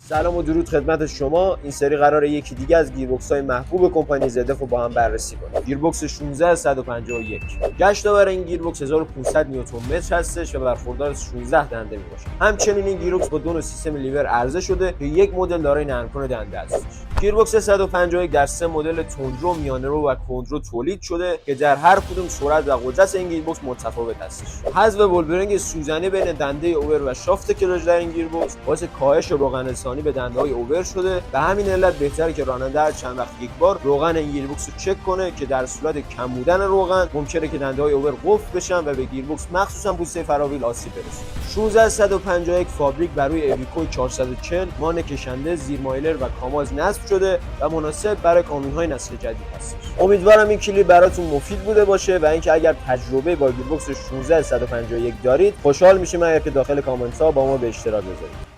سلام و درود خدمت شما. این سری قراره یکی دیگه از گیربکس‌های محبوب کمپانی زدف رو با هم بررسی کنیم. گیربکس 16151. گشت آور این گیربکس 1500 نیوتن متر هستش و برخوردار 16 دنده میباشه. همچنین این گیربکس با 2 سیستم لیور عرضه شده که یک مدل دارای نرم‌کن دنده هستش. گیربکس 151 در 3 مدل تندرو، میانه‌رو و کندرو تولید شده که در هر کدوم سرعت و قدرت این گیربکس متفاوت هستش. حذف بولبرینگ سوزنی بین دنده اوور و شافت کلاژ در این گیربکس باعث کاهش روغن رسانی به دنده‌های اوور شده. به همین علت بهتره که راننده هر چند وقت یک بار روغن این گیربکس رو چک کنه که در صورت کم بودن روغن ممکنه که دنده‌های اوور قفل بشن و به گیربکس مخصوصا پوسته فراویل آسیب برسه. 16151 فابریک بر روی اویکو 440 مان کشنده، زیر مایلر و کاماز نصب شده و مناسب برای کامیون‌های نسل جدید هستش. امیدوارم این کلیپ براتون مفید بوده باشه و اینکه اگر تجربه با گیربکس 16151 دارید خوشحال میشم اگر که داخل کامنت ها با ما به اشتراک بذارید.